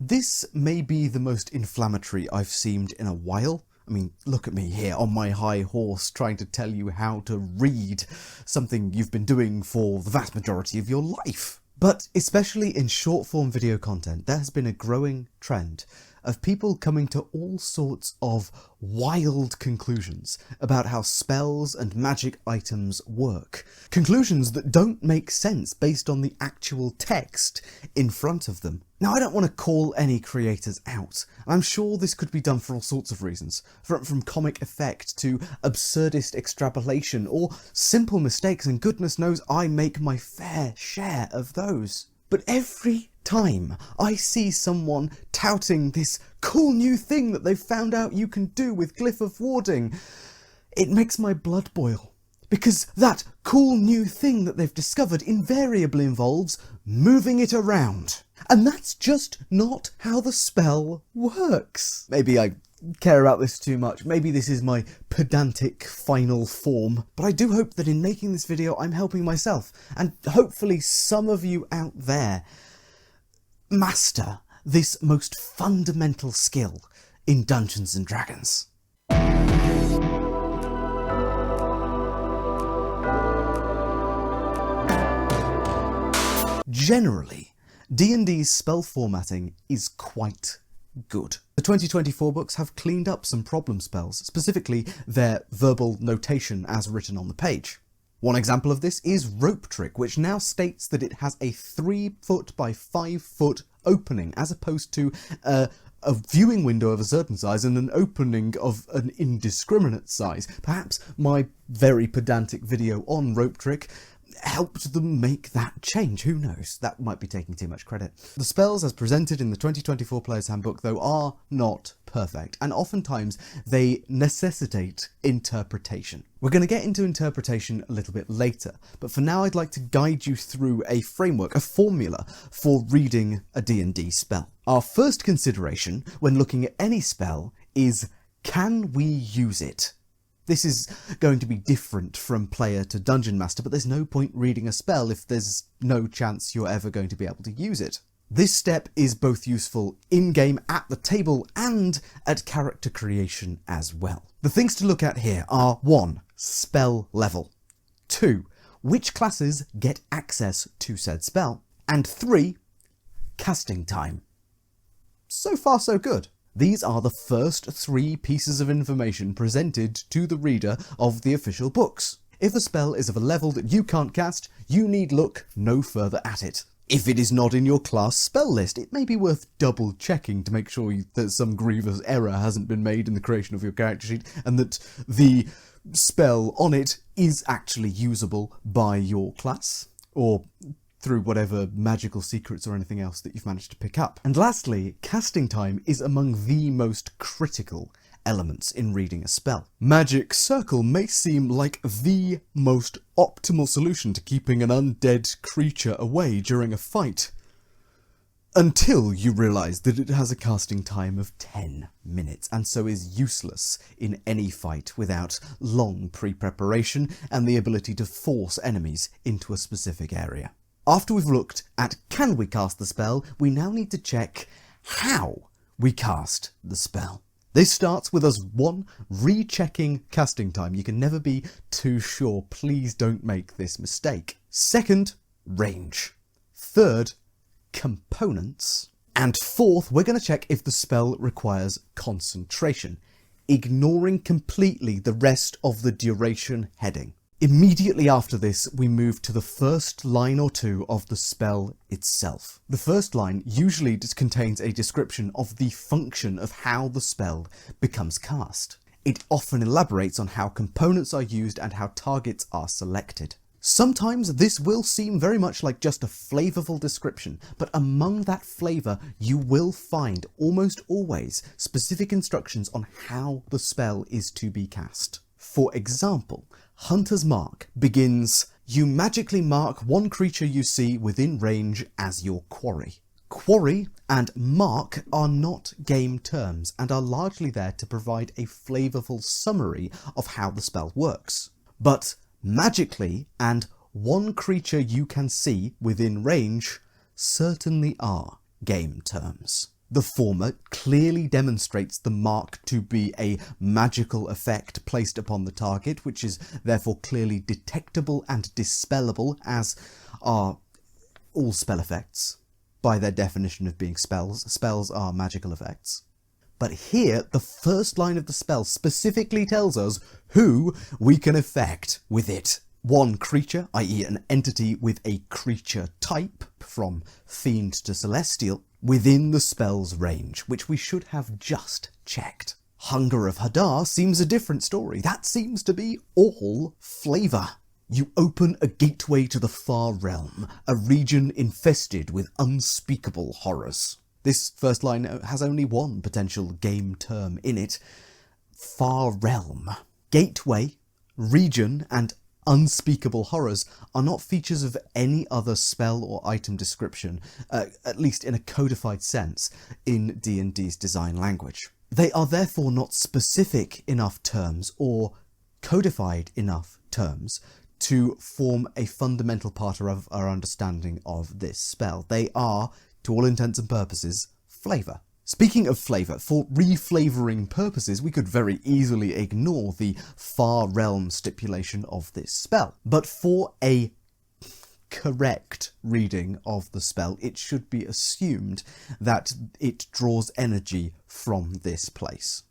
This may be the most inflammatory I've seemed in a while. I mean, look at me here on my high horse trying to tell you how to read, something you've been doing for the vast majority of your life. But especially in short-form video content, there has been a growing trend of people coming to all sorts of wild conclusions about how spells and magic items work. Conclusions that don't make sense based on the actual text in front of them. Now, I don't want to call any creators out. I'm sure this could be done for all sorts of reasons, from comic effect to absurdist extrapolation or simple mistakes, and goodness knows I make my fair share of those. But every time I see someone touting this cool new thing that they've found out you can do with Glyph of Warding, it makes my blood boil. Because that cool new thing that they've discovered invariably involves moving it around. And that's just not how the spell works. Maybe I care about this too much. Maybe this is my pedantic final form. But I do hope that in making this video I'm helping myself, and hopefully some of you out there, master this most fundamental skill in Dungeons and Dragons. Generally, D&D's spell formatting is quite good. The 2024 books have cleaned up some problem spells, specifically their verbal notation as written on the page. One example of this is Rope Trick, which now states that it has a 3-foot by 5-foot opening, as opposed to a viewing window of a certain size and an opening of an indiscriminate size. Perhaps my very pedantic video on Rope Trick helped them make that change. Who knows? That might be taking too much credit. The spells as presented in the 2024 Player's Handbook, though, are not perfect, and oftentimes they necessitate interpretation. We're going to get into interpretation a little bit later, but for now I'd like to guide you through a framework, a formula for reading a D&D spell. Our first consideration when looking at any spell is, can we use it? This is going to be different from player to dungeon master, but there's no point reading a spell if there's no chance you're ever going to be able to use it. This step is both useful in-game at the table and at character creation as well. The things to look at here are 1. Spell level. 2. Which classes get access to said spell. And 3. Casting time. So far so good. These are the first 3 pieces of information presented to the reader of the official books. If a spell is of a level that you can't cast, you need look no further at it. If it is not in your class spell list, it may be worth double checking to make sure that some grievous error hasn't been made in the creation of your character sheet and that the spell on it is actually usable by your class, or through whatever magical secrets or anything else that you've managed to pick up. And lastly, casting time is among the most critical elements in reading a spell. Magic Circle may seem like the most optimal solution to keeping an undead creature away during a fight, until you realise that it has a casting time of 10 minutes, and so is useless in any fight without long pre-preparation and the ability to force enemies into a specific area. After we've looked at can we cast the spell, we now need to check how we cast the spell. This starts with us 1. Rechecking casting time. You can never be too sure. Please don't make this mistake. 2nd, range. 3rd, components. And 4th, we're going to check if the spell requires concentration, ignoring completely the rest of the duration heading. Immediately after this, we move to the first line or 2 of the spell itself. The first line usually just contains a description of the function of how the spell becomes cast. It often elaborates on how components are used and how targets are selected. Sometimes this will seem very much like just a flavourful description, but among that flavour you will find almost always specific instructions on how the spell is to be cast. For example, Hunter's Mark begins, "You magically mark one creature you see within range as your quarry." Quarry and mark are not game terms and are largely there to provide a flavourful summary of how the spell works. But magically and one creature you can see within range certainly are game terms. The former clearly demonstrates the mark to be a magical effect placed upon the target, which is therefore clearly detectable and dispellable, as are all spell effects. By their definition of being spells, spells are magical effects. But here, the first line of the spell specifically tells us who we can affect with it. One creature, i.e. an entity with a creature type, from fiend to celestial, within the spell's range, which we should have just checked. Hunger of Hadar seems a different story. That seems to be all flavour. You open a gateway to the far realm, a region infested with unspeakable horrors. This first line has only one potential game term in it: far realm. Gateway, region, and unspeakable horrors are not features of any other spell or item description, at least in a codified sense, in D&D's design language. They are therefore not specific enough terms or codified enough terms to form a fundamental part of our understanding of this spell. They are, to all intents and purposes, flavour. Speaking of flavour, for reflavouring purposes, we could very easily ignore the far realm stipulation of this spell. But for a correct reading of the spell, it should be assumed that it draws energy from this place,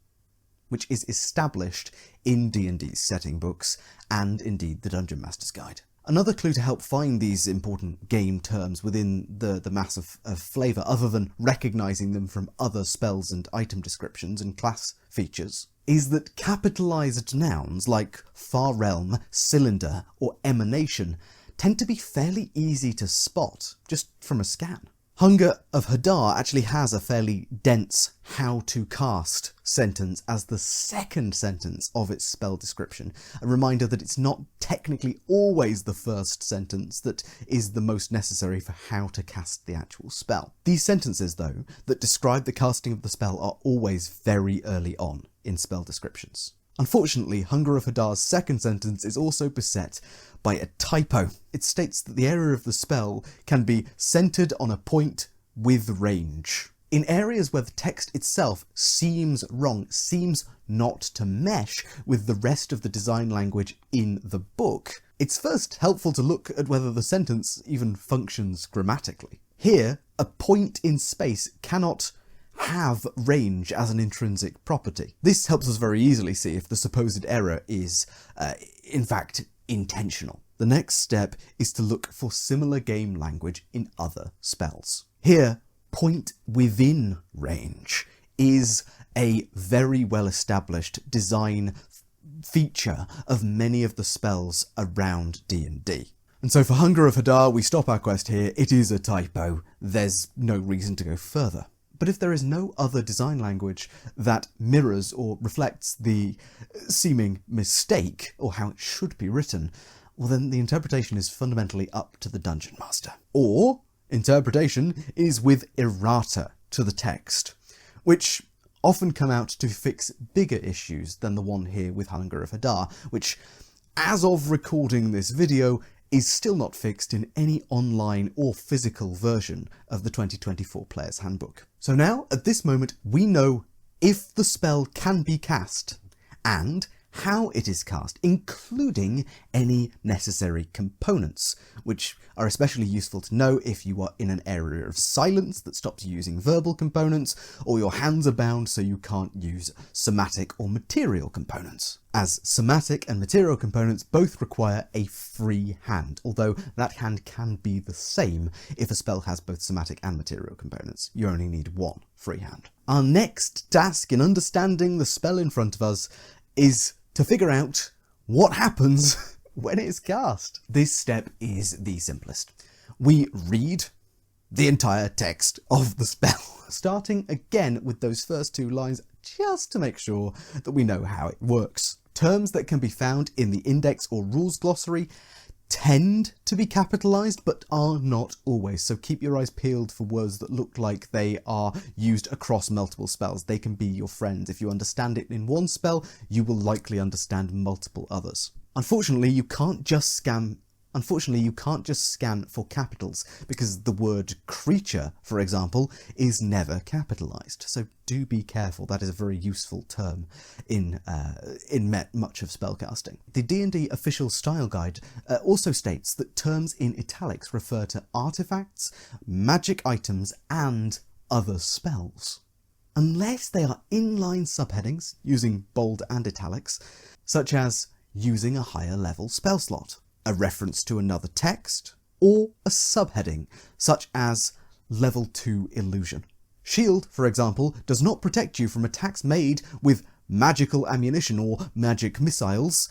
which is established in D&D's setting books and indeed the Dungeon Master's Guide. Another clue to help find these important game terms within the mass of flavour, other than recognising them from other spells and item descriptions and class features, is that capitalised nouns like far realm, cylinder, or emanation tend to be fairly easy to spot just from a scan. Hunger of Hadar actually has a fairly dense how to cast sentence as the second sentence of its spell description, a reminder that it's not technically always the first sentence that is the most necessary for how to cast the actual spell. These sentences, though, that describe the casting of the spell are always very early on in spell descriptions. Unfortunately, Hunger of Hadar's second sentence is also beset by a typo. It states that the area of the spell can be centred on a point with range. In areas where the text itself seems wrong, seems not to mesh with the rest of the design language in the book, it's first helpful to look at whether the sentence even functions grammatically. Here, a point in space cannot have range as an intrinsic property. This helps us very easily see if the supposed error is, in fact, intentional. The next step is to look for similar game language in other spells. Here, point within range is a very well-established design feature of many of the spells around D&D. And so for Hunger of Hadar, we stop our quest here. It is a typo. There's no reason to go further. But if there is no other design language that mirrors or reflects the seeming mistake, or how it should be written, well then the interpretation is fundamentally up to the Dungeon Master. Or interpretation is with errata to the text, which often come out to fix bigger issues than the one here with Hunger of Hadar, which, as of recording this video, is still not fixed in any online or physical version of the 2024 Player's Handbook. So now, at this moment, we know if the spell can be cast, and how it is cast, including any necessary components, which are especially useful to know if you are in an area of silence that stops you using verbal components, or your hands are bound so you can't use somatic or material components, as somatic and material components both require a free hand, although that hand can be the same if a spell has both somatic and material components. You only need one free hand. Our next task in understanding the spell in front of us is to figure out what happens when it is cast. This step is the simplest. We read the entire text of the spell, starting again with those first two lines just to make sure that we know how it works. Terms that can be found in the index or rules glossary tend to be capitalized, but are not always, so keep your eyes peeled for words that look like they are used across multiple spells. They can be your friends. If you understand it in one spell, you will likely understand multiple others. Unfortunately, you can't just scan Unfortunately, you can't just scan for capitals because the word creature, for example, is never capitalized. So do be careful. That is a very useful term in much of spellcasting. The D&D official style guide also states that terms in italics refer to artifacts, magic items, and other spells, unless they are inline subheadings using bold and italics, such as using a higher level spell slot, a reference to another text, or a subheading, such as level 2 illusion. Shield, for example, does not protect you from attacks made with magical ammunition or magic missiles.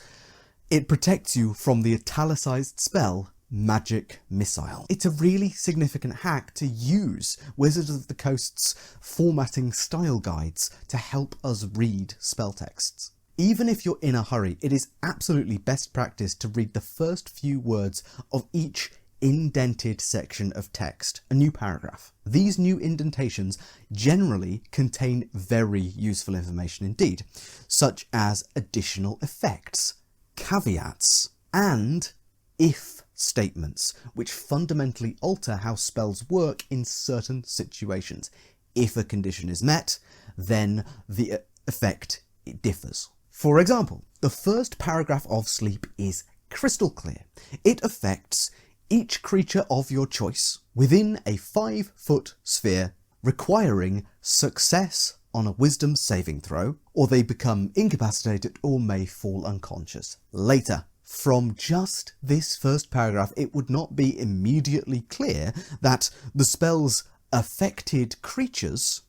It protects you from the italicized spell Magic Missile. It's a really significant hack to use Wizards of the Coast's formatting style guides to help us read spell texts. Even if you're in a hurry, it is absolutely best practice to read the first few words of each indented section of text, a new paragraph. These new indentations generally contain very useful information indeed, such as additional effects, caveats, and if statements, which fundamentally alter how spells work in certain situations. If a condition is met, then the effect differs. For example, the first paragraph of Sleep is crystal clear. It affects each creature of your choice within a 5-foot sphere, requiring success on a wisdom saving throw, or they become incapacitated or may fall unconscious later. From just this first paragraph, it would not be immediately clear that the spell's affected creatures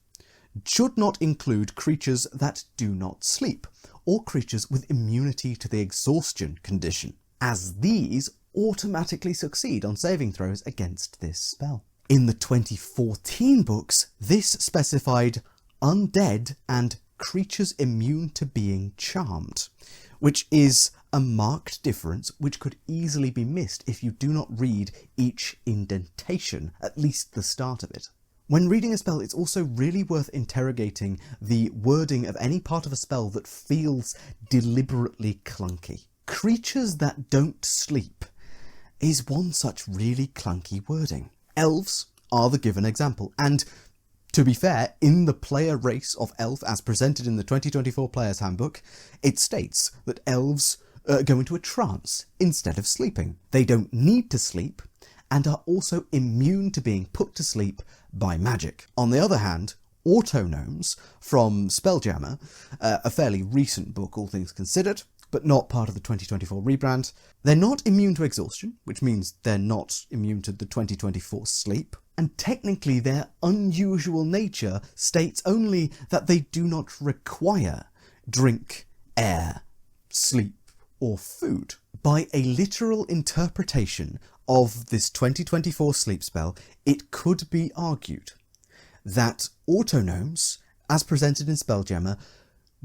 should not include creatures that do not sleep, or creatures with immunity to the exhaustion condition, as these automatically succeed on saving throws against this spell. In the 2014 books, this specified undead and creatures immune to being charmed, which is a marked difference which could easily be missed if you do not read each indentation, at least the start of it. When reading a spell, it's also really worth interrogating the wording of any part of a spell that feels deliberately clunky. Creatures that don't sleep is one such really clunky wording. Elves are the given example, and to be fair, in the player race of elf as presented in the 2024 Player's Handbook, it states that elves go into a trance instead of sleeping. They don't need to sleep and are also immune to being put to sleep by magic. On the other hand, Autognomes from Spelljammer, a fairly recent book all things considered, but not part of the 2024 rebrand, they're not immune to exhaustion, which means they're not immune to the 2024 sleep, and technically their unusual nature states only that they do not require drink, air, sleep, or food. By a literal interpretation of this 2024 sleep spell, it could be argued that Autognomes, as presented in Spelljammer,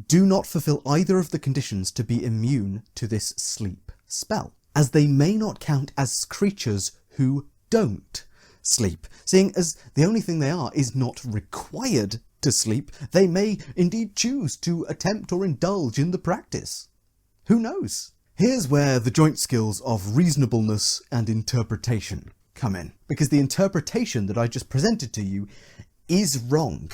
do not fulfill either of the conditions to be immune to this sleep spell, as they may not count as creatures who don't sleep. Seeing as the only thing they are is not required to sleep, they may indeed choose to attempt or indulge in the practice. Who knows? Here's where the joint skills of reasonableness and interpretation come in, because the interpretation that I just presented to you is wrong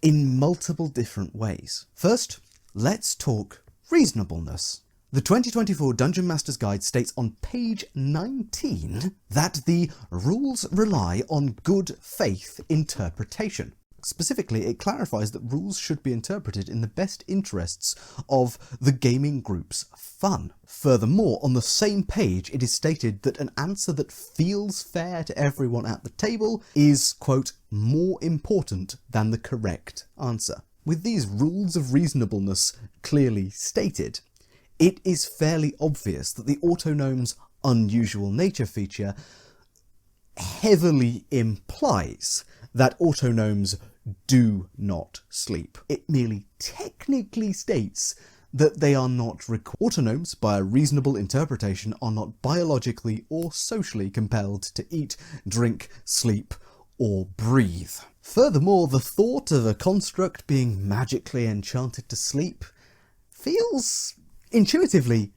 in multiple different ways. First, let's talk reasonableness. The 2024 Dungeon Master's Guide states on page 19 that the rules rely on good faith interpretation. Specifically, it clarifies that rules should be interpreted in the best interests of the gaming group's fun. Furthermore, on the same page, it is stated that an answer that feels fair to everyone at the table is, quote, more important than the correct answer. With these rules of reasonableness clearly stated, it is fairly obvious that the Autognome's unusual nature feature heavily implies that Autognomes do not sleep. It merely technically states that they are not required. Autognomes, by a reasonable interpretation, are not biologically or socially compelled to eat, drink, sleep, or breathe. Furthermore, the thought of a construct being magically enchanted to sleep feels intuitively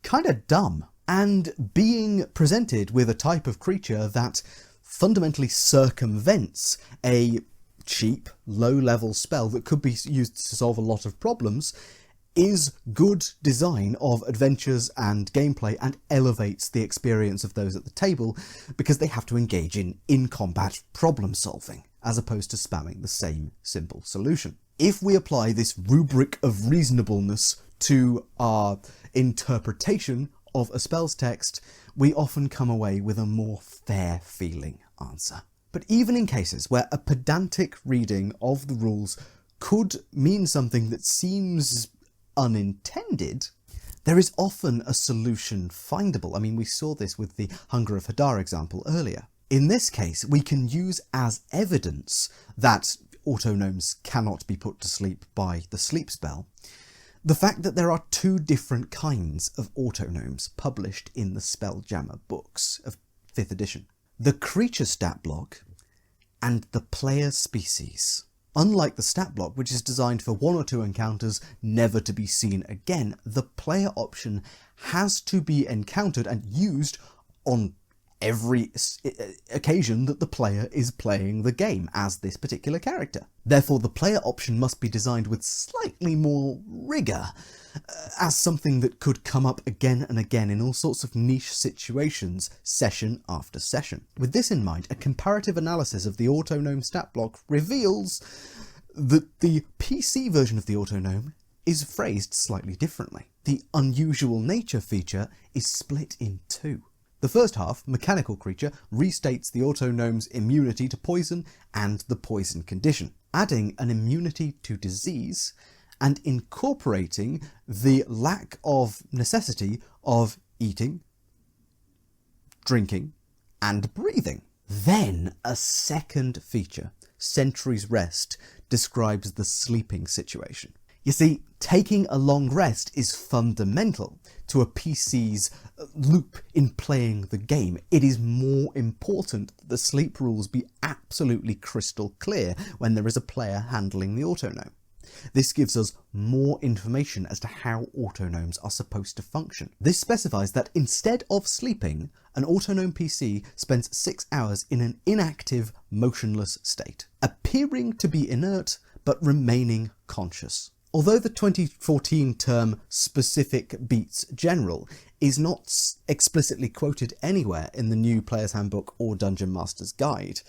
kind of dumb. and being presented with a type of creature that fundamentally circumvents a cheap, low-level spell that could be used to solve a lot of problems is good design of adventures and gameplay and elevates the experience of those at the table because they have to engage in combat problem solving as opposed to spamming the same simple solution. If we apply this rubric of reasonableness to our interpretation of a spell's text, we often come away with a more fair feeling answer. But even in cases where a pedantic reading of the rules could mean something that seems unintended, there is often a solution findable. I mean, we saw this with the Hunger of Hadar example earlier. In this case, we can use as evidence that autognomes cannot be put to sleep by the sleep spell the fact that there are two different kinds of autognomes published in the Spelljammer books of 5th edition. The creature stat block and the player species. Unlike the stat block, which is designed for 1 or 2 encounters never to be seen again, the player option has to be encountered and used on every occasion that the player is playing the game as this particular character. Therefore, the player option must be designed with slightly more rigour, as something that could come up again and again in all sorts of niche situations, session after session. With this in mind, a comparative analysis of the autognome stat block reveals that the PC version of the autognome is phrased slightly differently. The unusual nature feature is split in 2. The first half, mechanical creature, restates the autognome's immunity to poison and the poison condition, adding an immunity to disease and incorporating the lack of necessity of eating, drinking, and breathing. Then a second feature, Sentry's Rest, describes the sleeping situation. You see, taking a long rest is fundamental to a PC's loop in playing the game. It is more important that the sleep rules be absolutely crystal clear when there is a player handling the autognome. This gives us more information as to how autognomes are supposed to function. This specifies that instead of sleeping, an autognome PC spends 6 hours in an inactive, motionless state, appearing to be inert but remaining conscious. Although the 2014 term specific beats general is not explicitly quoted anywhere in the new Player's Handbook or Dungeon Master's Guide,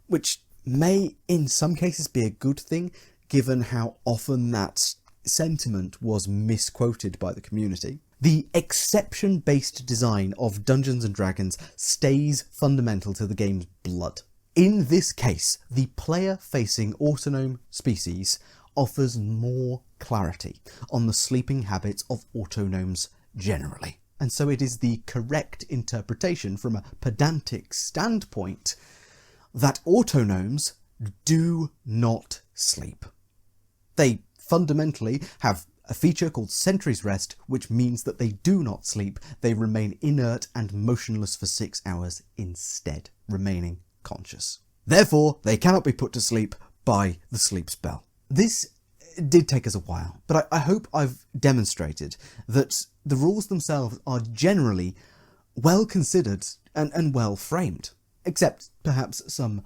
which may in some cases be a good thing given how often that sentiment was misquoted by the community, the exception-based design of Dungeons & Dragons stays fundamental to the game's blood. In this case, the player-facing autognome species offers more clarity on the sleeping habits of autognomes generally. And so it is the correct interpretation from a pedantic standpoint that autognomes do not sleep. They fundamentally have a feature called Sentry's Rest, which means that they do not sleep. They remain inert and motionless for 6 hours instead, remaining conscious. Therefore, they cannot be put to sleep by the sleep spell. This did take us a while, but I hope I've demonstrated that the rules themselves are generally well considered and well framed, except perhaps some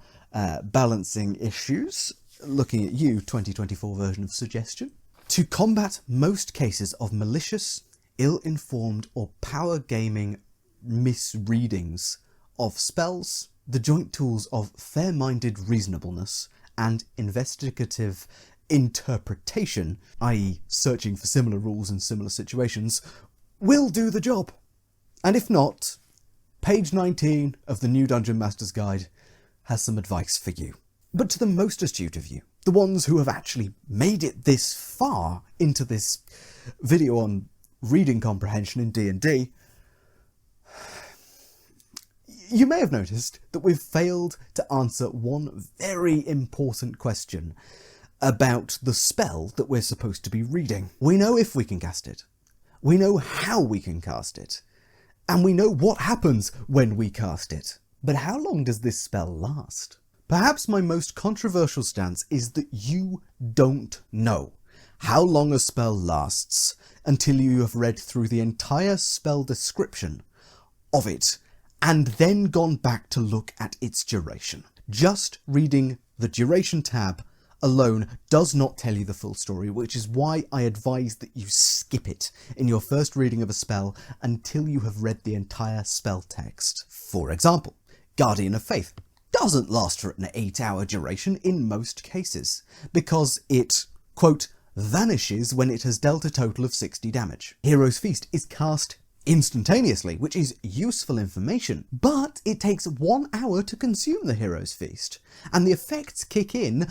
balancing issues, looking at you, 2024 version of Suggestion. To combat most cases of malicious, ill-informed or power gaming misreadings of spells, the joint tools of fair-minded reasonableness and investigative interpretation, i.e. searching for similar rules in similar situations, will do the job. And if not, page 19 of the new Dungeon Master's Guide has some advice for you. But to the most astute of you, the ones who have actually made it this far into this video on reading comprehension in D&D, you may have noticed that we've failed to answer one very important question about the spell that we're supposed to be reading. We know if we can cast it, we know how we can cast it, and we know what happens when we cast it. But how long does this spell last? Perhaps my most controversial stance is that you don't know how long a spell lasts until you have read through the entire spell description of it and then gone back to look at its duration. Just reading the duration tab alone does not tell you the full story, which is why I advise that you skip it in your first reading of a spell until you have read the entire spell text. For example, Guardian of Faith doesn't last for an 8-hour duration in most cases, because it, quote, vanishes when it has dealt a total of 60 damage. Hero's Feast is cast instantaneously, which is useful information, but it takes 1 hour to consume the Hero's Feast, and the effects kick in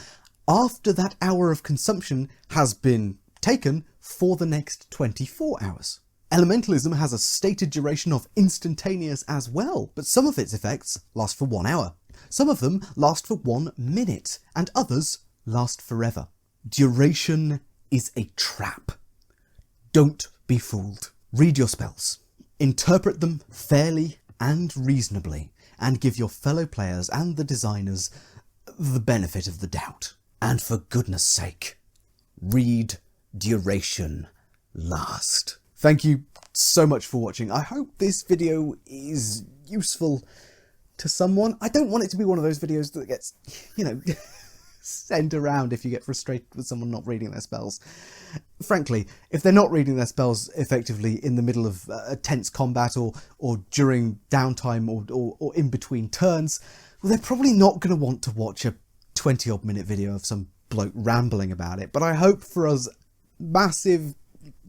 after that hour of consumption has been taken for the next 24 hours. Elementalism has a stated duration of instantaneous as well, but some of its effects last for 1 hour. Some of them last for 1 minute, and others last forever. Duration is a trap. Don't be fooled. Read your spells. Interpret them fairly and reasonably, and give your fellow players and the designers the benefit of the doubt. And for goodness sake, read duration last. Thank you so much for watching. I hope this video is useful to someone. I don't want it to be one of those videos that gets, sent around if you get frustrated with someone not reading their spells. Frankly, if they're not reading their spells effectively in the middle of a tense combat or during downtime or in between turns, well, they're probably not going to want to watch a 20-odd minute video of some bloke rambling about it. But I hope for us massive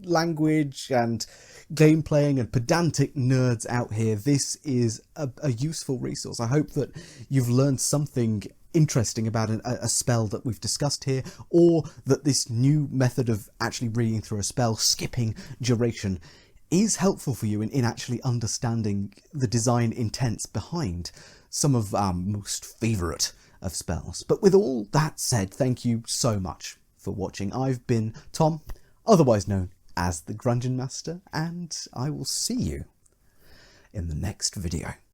language and game playing and pedantic nerds out here, this is a useful resource. I hope that you've learned something interesting about a spell that we've discussed here, or that this new method of actually reading through a spell, skipping duration, is helpful for you in actually understanding the design intents behind some of our most favourite of spells. But with all that said, thank you so much for watching. I've been Tom, otherwise known as the Grungeon Master, and I will see you in the next video.